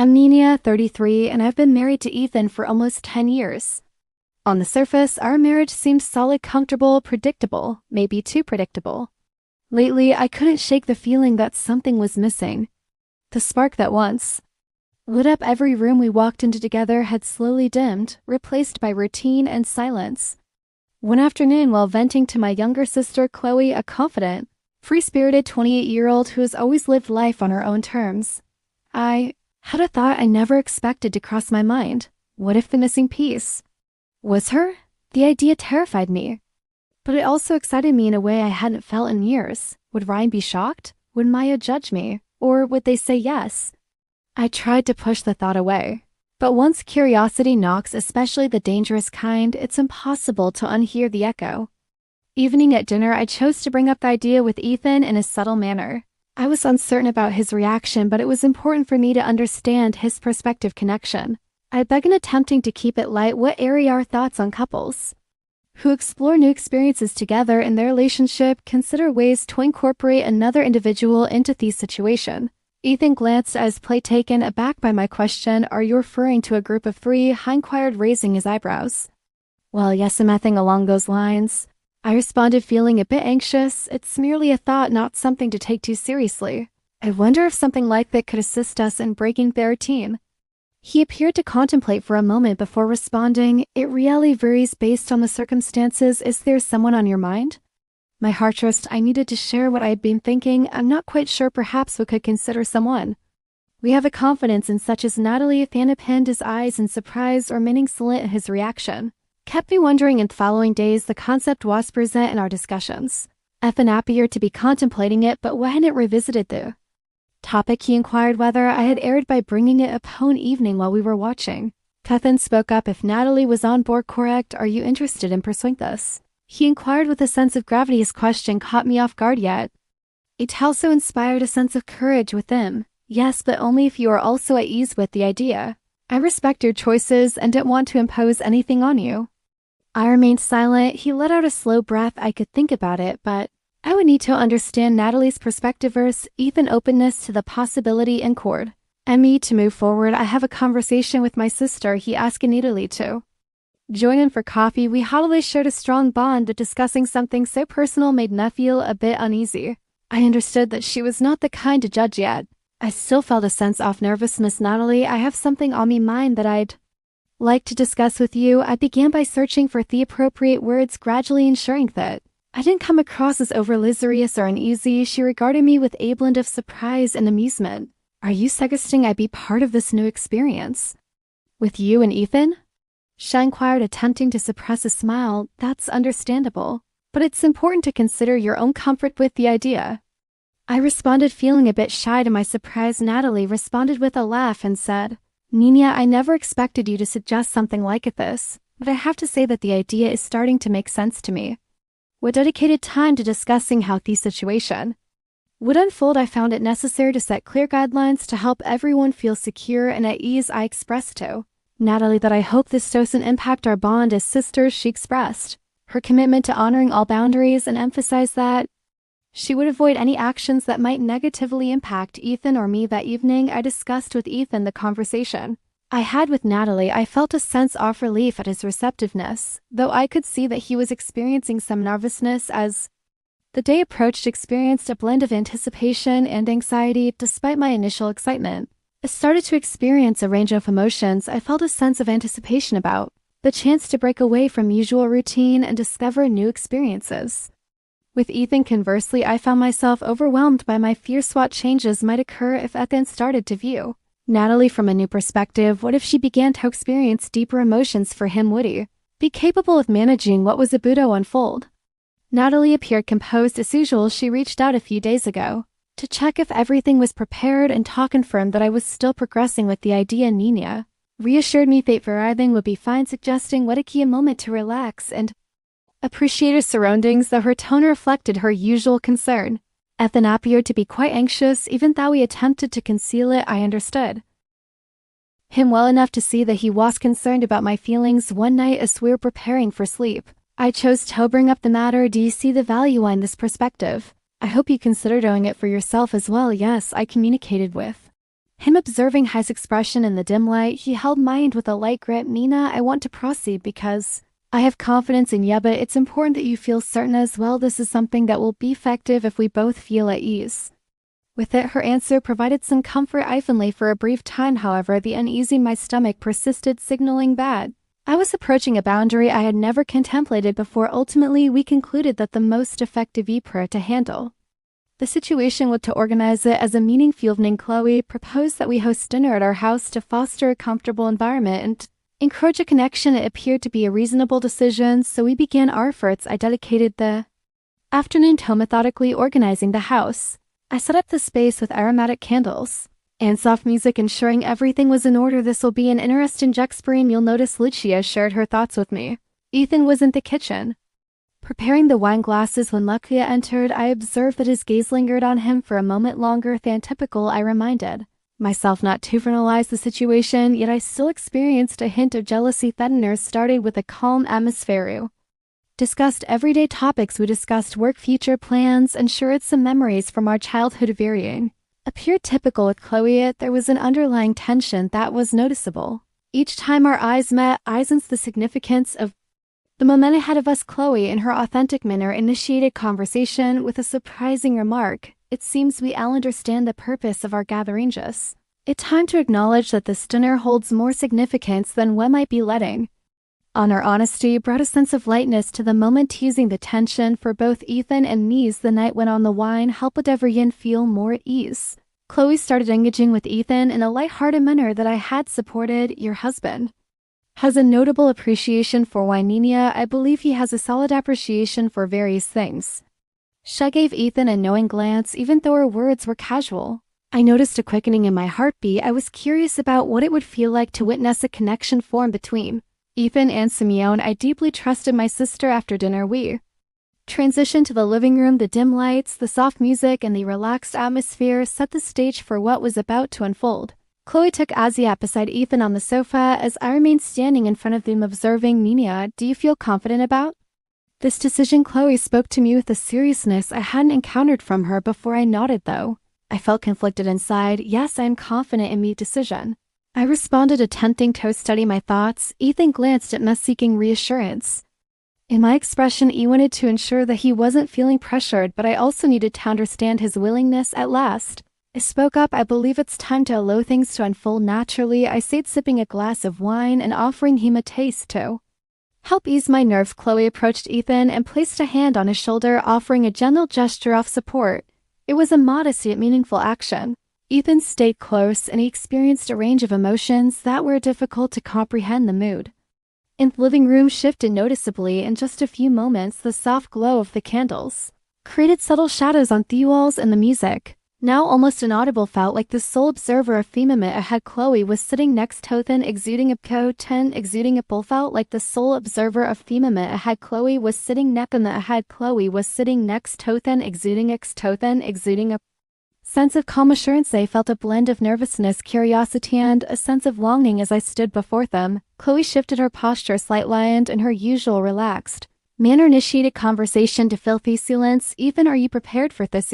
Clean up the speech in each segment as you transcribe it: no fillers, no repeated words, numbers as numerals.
I'm Nina, 33, and I've been married to Ethan for almost 10 years. On the surface, our marriage seems solid, comfortable, predictable, maybe too predictable. Lately, I couldn't shake the feeling that something was missing. The spark that once lit up every room we walked into together had slowly dimmed, replaced by routine and silence. One afternoon, while venting to my younger sister Chloe, a confident, free-spirited 28-year-old who has always lived life on her own terms, I had a thought I never expected to cross my mind. What if the missing piece was her? The idea terrified me, but it also excited me in a way I hadn't felt in years. Would Ryan be shocked? Would Maya judge me? Or would they say yes? I tried to push the thought away, but once curiosity knocks, especially the dangerous kind, it's impossible to unhear the echo. Evening at dinner, I chose to bring up the idea with Ethan in a subtle manner. I was uncertain about his reaction, but it was important for me to understand his perspective connection. I began attempting to keep it light. What area are thoughts on couples who explore new experiences together in their relationship consider ways to incorporate another individual into the situation? Ethan glanced at his plate, taken aback by my question. Are you referring to a group of three? I inquired, raising his eyebrows. Well, yes, something along those lines. I responded, feeling a bit anxious. It's merely a thought, not something to take too seriously. I wonder if something like that could assist us in breaking the routine. He appeared to contemplate for a moment before responding. It really varies based on the circumstances. Is there someone on your mind? My heart raced. I needed to share what I had been thinking. I'm not quite sure. Perhaps we could consider someone we have a confidence in, such as Natalie. Thana pinned his eyes in surprise, or remaining silent at his reaction. Kept me wondering. In the following days, the concept was present in our discussions. Ethan appeared to be contemplating it, but hadn't revisited the topic. He inquired whether I had erred by bringing it up one evening while we were watching. Ethan spoke up. If Natalie was on board, correct. Are you interested in pursuing this? He inquired with a sense of gravity. His question caught me off guard, yet it also inspired a sense of courage within. Yes, but only if you are also at ease with the idea. I respect your choices and don't want to impose anything on you. I remained silent. He let out a slow breath. I could think about it, but I would need to understand Natalie's perspective versus Ethan's openness to the possibility in chord. And me to move forward. I have a conversation with my sister. He asked Natalie to join in for coffee. We happily shared a strong bond, but discussing something so personal made me feel a bit uneasy. I understood that she was not the kind to judge yet. I still felt a sense of nervousness. Natalie, I have something on my mind that I'd like to discuss with you. I began by searching for the appropriate words, gradually ensuring that I didn't come across as overly serious or uneasy. She regarded me with a blend of surprise and amusement. Are you suggesting I be part of this new experience with you and Ethan? She inquired, attempting to suppress a smile. That's understandable, but it's important to consider your own comfort with the idea. I responded, feeling a bit shy. To my surprise, Natalie responded with a laugh and said, Nina, I never expected you to suggest something like this, but I have to say that the idea is starting to make sense to me. We dedicated time to discussing how the situation would unfold. I found it necessary to set clear guidelines to help everyone feel secure and at ease. I expressed to Natalie that I hope this doesn't impact our bond as sisters. She expressed her commitment to honoring all boundaries and emphasized that she would avoid any actions that might negatively impact Ethan or me. That evening, I discussed with Ethan the conversation I had with Natalie. I felt a sense of relief at his receptiveness, though I could see that he was experiencing some nervousness as the day approached. Experienced a blend of anticipation and anxiety. Despite my initial excitement, I started to experience a range of emotions. I felt a sense of anticipation about the chance to break away from usual routine and discover new experiences. With Ethan, conversely, I found myself overwhelmed by my fears what changes might occur if Ethan started to view Natalie from a new perspective. What if she began to experience deeper emotions for him? Would he be capable of managing what was about to unfold? Natalie appeared composed as usual. She reached out a few days ago to check if everything was prepared and to confirm that I was still progressing with the idea. Nina reassured me that everything would be fine, suggesting what a key moment to relax and appreciate her surroundings, though her tone reflected her usual concern. Ethan appeared to be quite anxious, even though he attempted to conceal it. I understood him well enough to see that he was concerned about my feelings. One night, as we were preparing for sleep, I chose to bring up the matter. Do you see the value in this perspective? I hope you consider doing it for yourself as well. Yes, I communicated with Him observing his expression in the dim light, he held mine with a light grip. Nina, I want to proceed because I have confidence in you, but it's important that you feel certain as well. This is something that will be effective if we both feel at ease. With it, her answer provided some comfort. Evenly for a brief time, however, the uneasy in my stomach persisted, signaling bad. I was approaching a boundary I had never contemplated before. Ultimately, we concluded that the most effective prayer to handle the situation was to organize it as a meaningful evening. Chloe proposed that we host dinner at our house to foster a comfortable environment and encourage a connection. It appeared to be a reasonable decision, so we began our efforts. I dedicated the afternoon to methodically organizing the house. I set up the space with aromatic candles and soft music, ensuring everything was in order. This will be an interesting juxtaposition. You'll notice Lucia shared her thoughts with me. Ethan was in the kitchen, preparing the wine glasses. When Lucia entered, I observed that his gaze lingered on him for a moment longer than typical. I reminded myself not to verbalize the situation, yet I still experienced a hint of jealousy. Dinner started with a calm atmosphere. Discussed everyday topics. We discussed work, future plans, and shared some memories from our childhood. Varying appeared typical with Chloe, yet there was an underlying tension that was noticeable. Each time our eyes met, I sensed the significance of the moment ahead of us. Chloe, in her authentic manner, initiated conversation with a surprising remark. It seems we all understand the purpose of our gathering. Just it's time to acknowledge that this dinner holds more significance than we might be letting on. Our honesty brought a sense of lightness to the moment, teasing the tension for both Ethan and me. As the night went on, the wine helped everyone feel more at ease. Chloe started engaging with Ethan in a light-hearted manner that I had supported. Your husband has a notable appreciation for wine, Nina. I believe he has a solid appreciation for various things. She gave Ethan a knowing glance, even though her words were casual. I noticed a quickening in my heartbeat. I was curious about what it would feel like to witness a connection form between Ethan and Simeon. I deeply trusted my sister. After dinner, we transitioned to the living room. The dim lights, the soft music, and the relaxed atmosphere set the stage for what was about to unfold. Chloe took Azia beside Ethan on the sofa as I remained standing in front of them, observing. Nina, do you feel confident about this decision? Chloe spoke to me with a seriousness I hadn't encountered from her before. I nodded, though I felt conflicted inside. Yes, I am confident in my decision, I responded, attempting to study my thoughts. Ethan glanced at me, seeking reassurance. In my expression, he wanted to ensure that he wasn't feeling pressured, but I also needed to understand his willingness. At last, I spoke up. I believe it's time to allow things to unfold naturally, I said, sipping a glass of wine and offering him a taste to help ease my nerves. Chloe approached Ethan and placed a hand on his shoulder, offering a gentle gesture of support. It was a modest yet meaningful action. Ethan stayed close, and he experienced a range of emotions that were difficult to comprehend. The mood in the living room shifted noticeably. In just a few moments, the soft glow of the candles created subtle shadows on the walls, and the music, now almost inaudible, felt like the sole observer of Femimit ahead. Chloe was sitting next to Ethan, exuding a exuding a bull, felt like the sole observer of Femimit ahead. Chloe was sitting neck on the ahead. Chloe was sitting next to Ethan, exuding a sense of calm assurance. I felt a blend of nervousness, curiosity, and a sense of longing as I stood before them. Chloe shifted her posture slightly, and in her usual relaxed manner initiated conversation to fill the silence. Ethan, are you prepared for this?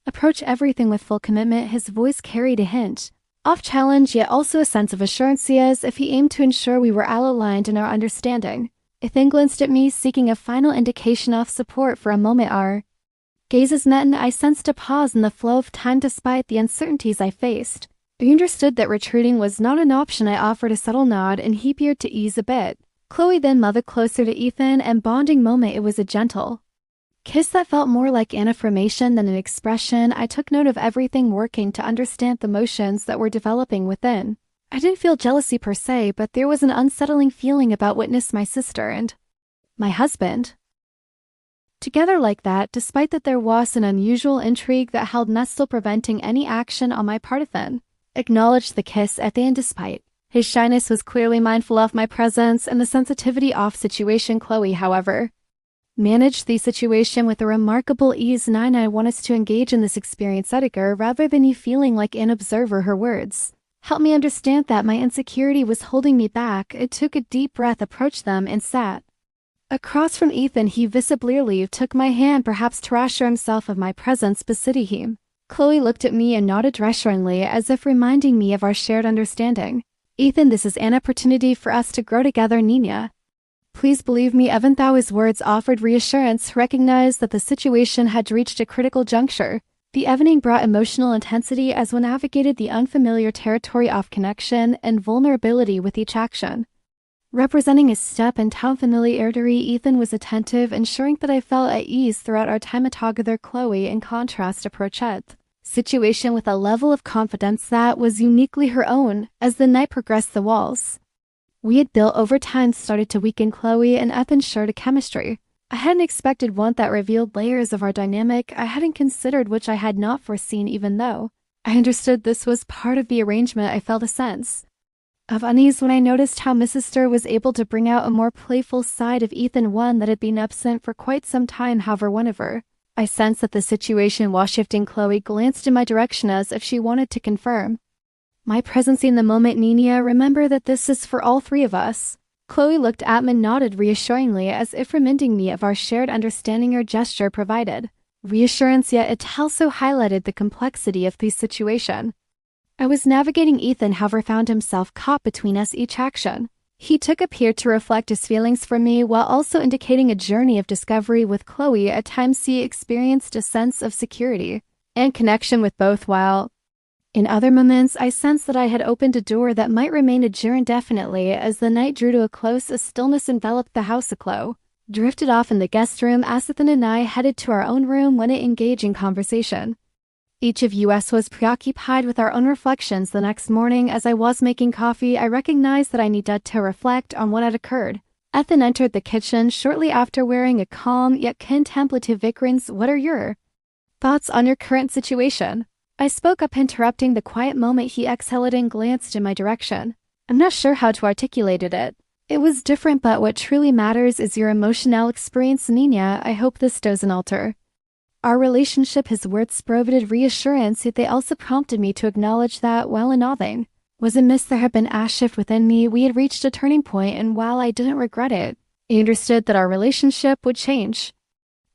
Approach everything with full commitment. His voice carried a hint of challenge, yet also a sense of assurance, as if he aimed to ensure we were all aligned in our understanding. Ethan glanced at me, seeking a final indication of support. For a moment, our gazes met, and I sensed a pause in the flow of time despite the uncertainties I faced. I understood that retreating was not an option. I offered a subtle nod, and he appeared to ease a bit. Chloe then moved closer to Ethan, and bonding moment. It was a gentle kiss that felt more like an affirmation than an expression. I took note of everything, working to understand the emotions that were developing within. I didn't feel jealousy per se, but there was an unsettling feeling about witness my sister and my husband together like that, despite that there was an unusual intrigue that held me, still preventing any action on my part. Ethan acknowledged the kiss at the end despite his shyness, was clearly mindful of my presence and the sensitivity of situation. Chloe, however, managed the situation with a remarkable ease. I want us to engage in this experience, Edgar, rather than you feeling like an observer. Her words helped me understand that my insecurity was holding me back. I took a deep breath, approached them, and sat across from Ethan. He visibly took my hand, perhaps to reassure himself of my presence, beseeching him Chloe looked at me and nodded reassuringly, as if reminding me of our shared understanding. Ethan, this is an opportunity for us to grow together, Nina. Please believe me, even though his words offered reassurance, recognized that the situation had reached a critical juncture. The evening brought emotional intensity as we navigated the unfamiliar territory of connection and vulnerability with each action. Representing his step and tone familiarity, Ethan was attentive, ensuring that I felt at ease throughout our time together. Chloe, in contrast, approached the situation with a level of confidence that was uniquely her own. As the night progressed, the walls we had built over time started to weaken. Chloe and Ethan shared a chemistry I hadn't expected, one that revealed layers of our dynamic I hadn't considered, which I had not foreseen. Even though I understood this was part of the arrangement, I felt a sense of unease when I noticed how Mrs. Stir was able to bring out a more playful side of Ethan, one that had been absent for quite some time. However, whenever I sensed that the situation was shifting, Chloe glanced in my direction as if she wanted to confirm my presence in the moment. Nina, remember that this is for all three of us. Chloe looked at me and nodded reassuringly, as if reminding me of our shared understanding. Her gesture provided reassurance, yet it also highlighted the complexity of the situation I was navigating. Ethan, however, found himself caught between us. Each action he took appeared to reflect his feelings for me, while also indicating a journey of discovery with Chloe. At times he experienced a sense of security and connection with both, while in other moments I sensed that I had opened a door that might remain ajar indefinitely. As the night drew to a close, a stillness enveloped the house. Chloe drifted off in the guest room as Ethan and I headed to our own room when it engaged in conversation. Each of us was preoccupied with our own reflections. The next morning, as I was making coffee, I recognized that I needed to reflect on what had occurred. Ethan entered the kitchen shortly after, wearing a calm yet contemplative appearance. What are your thoughts on your current situation? I spoke up, interrupting the quiet moment. He exhaled and glanced in my direction. I'm not sure how to articulate it. It was different, but what truly matters is your emotional experience, Nina. I hope this doesn't alter our relationship. His words provided reassurance, yet they also prompted me to acknowledge that, while nothing was amiss, there had been a shift within me. We had reached a turning point, and while I didn't regret it, I understood that our relationship would change.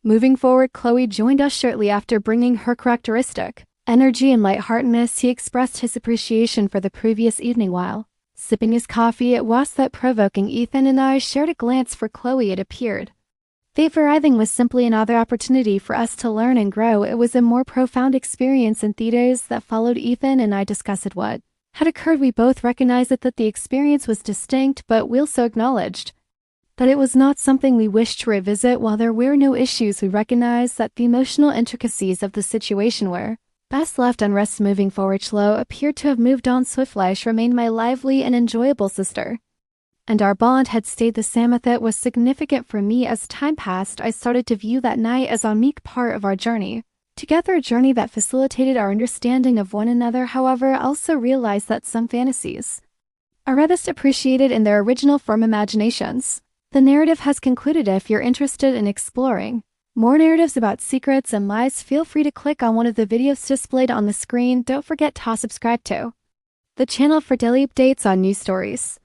Moving forward, Chloe joined us shortly after, bringing her characteristic energy and lightheartedness. He expressed his appreciation for the previous evening while sipping his coffee. It was thought-provoking. Ethan and I shared a glance for Chloe. It appeared that arriving was simply another opportunity for us to learn and grow. It was a more profound experience. In the days that followed, Ethan and I discussed what had occurred. We both recognized that the experience was distinct, but we also acknowledged that it was not something we wished to revisit. While there were no issues, we recognized that the emotional intricacies of the situation were best left unrest. Moving forward, Chloe appeared to have moved on swiftly. She remained my lively and enjoyable sister, and our bond had stayed the same. It was significant for me. As time passed, I started to view that night as a unique part of our journey together, a journey that facilitated our understanding of one another. However, I also realized that some fantasies are best appreciated in their original form, imaginations. The narrative has concluded. If you're interested in exploring more narratives about secrets and lies, feel free to click on one of the videos displayed on the screen. Don't forget to subscribe to the channel for daily updates on news stories.